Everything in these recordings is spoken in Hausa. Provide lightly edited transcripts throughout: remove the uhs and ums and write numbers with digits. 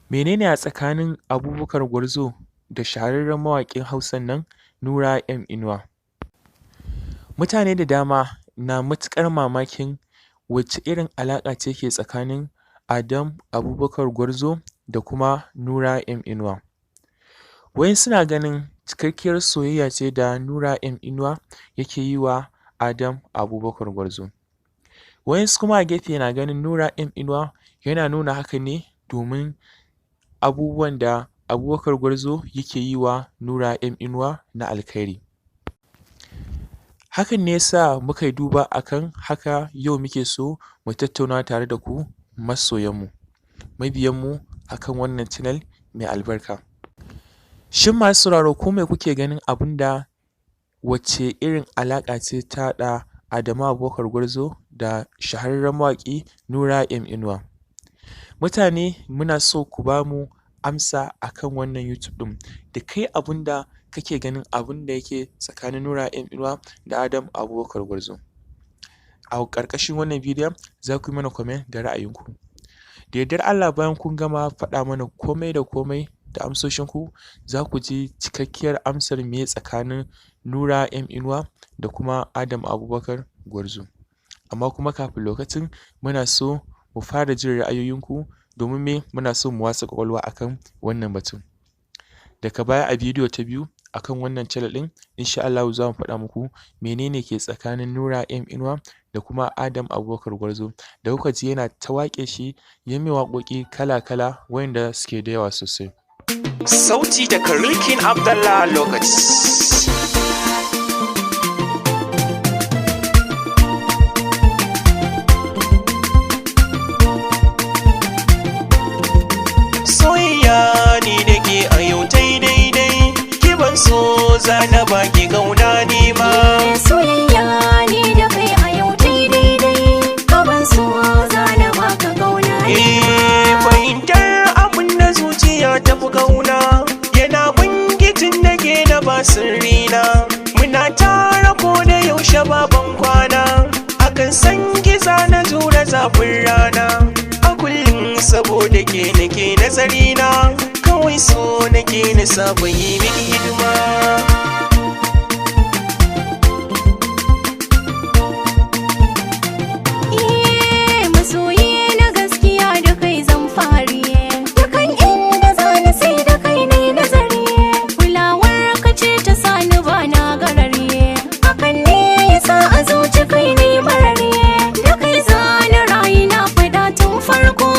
Menene a tsakanin Abubakar Gwarzo da shahararren mawaƙin Hausan nan NURA INUWA? Mutane da dama na matuƙar mamakin wacce irin alaƙa ce ke tsakanin Abubakar Gwarzo da kuma NURA INUWA. Wasu suna ganin cikakkiyar soyayya ce da NURA INUWA yake yi wa Abubakar Gwarzo. Wasu kuma a gefe na ganin NURA INUWA yana nuna haka ne domin abubuwan da Abubakar Gwarzo yake yi wa NURA INUWA na alkhairi. Hakan ne ya sa muka yi duba a kan haka yau muke so mu tattauna tare da ku masoyanmu, mabiyanmu a kan wannan channel mai albarka. Shin masu sauraro ko me kuke ganin abin da wacce irin alaƙa ce ta haɗa Abubakar Gwarzo da shahararren mawaƙi NURA INUWA? Mutane muna so ku ba mu amsa a kan wannan YouTube ɗin da kai abin da kake ganin abin da yake tsakanin NURA INUWA da Abubakar Gwarzo. A ƙarƙashin wannan bidiyon za ku yi mana comment da ra'ayinku. Da yardar Allah bayan kun gama faɗa mana komai da komai da amsoshinku, za ku ji cikakkiyar amsar me tsakanin NURA INUWA da kuma Abubakar Gwarzo. Amma kuma kafin lokacin muna so mu fara jin ra'ayoyinku domin me muna so mu wasa ƙwaƙwalwa a kan wannan batun. Daga baya a bidiyo ta biyu a kan wannan channel ɗin insha Allahu za mu faɗa muku menene ke tsakanin NURA INUWA da kuma Abubakar Gwarzo da kuka ji yana ta waƙe shi ya mai waƙoƙi kala-kala wanda suke da yawa sosai. Sauti daga Rikin Abdallah Lokaci. So zana baki gauna ni ma soyayya ni da kai a yau daidai kaban so zana baka gauna ni fahimtar abin da zuciya ta fi gauna yana bangijin da ke da ba sirrina muna tara ko da yaushe baban kwana akan san giza na jura zafin rana a kullum saboda ke nake nazarina kawai so nake na saba yi mini hidima. Masoyi na gaskiya da kai zan fari, dukan inda zani sai da kai ne nazari, kulawar ka ce ta sani ba na garari, hakan ne yasa a zuci kai ne marari, da kai zani rayu na fada tun farko,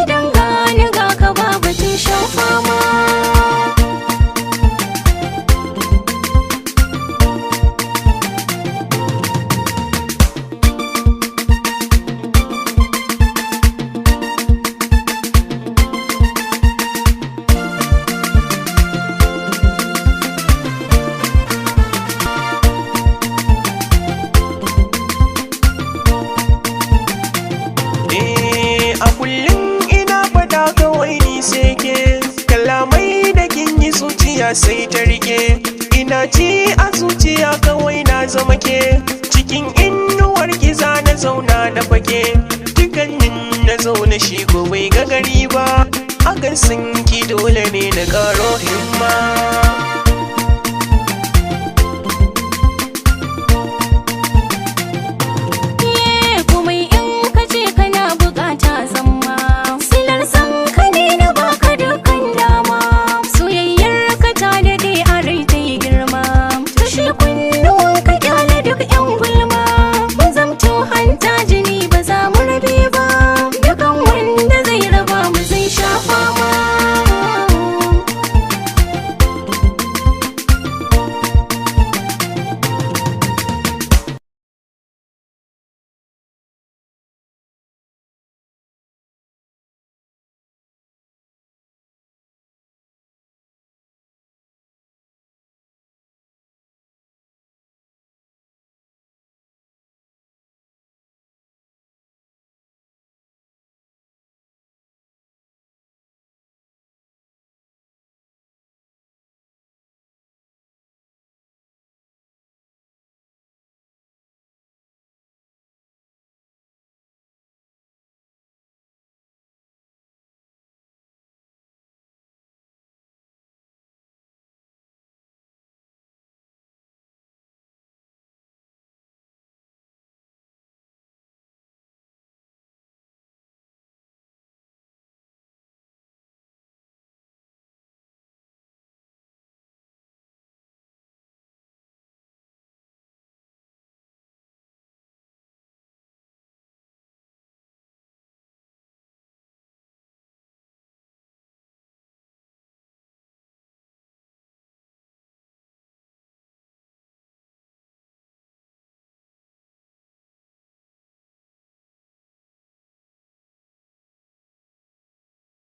idan gani ga ka babu tun shan fama. A kullum ina fada kawai ni sai ke kalamai da kin yi zuciya sai ta rike ina ji a zuciya kawai na zama ke cikin inuwar giza na zauna da fake dukkanin na zauna shi ko bai ga gari ba akan san ki dole ne na karo himma.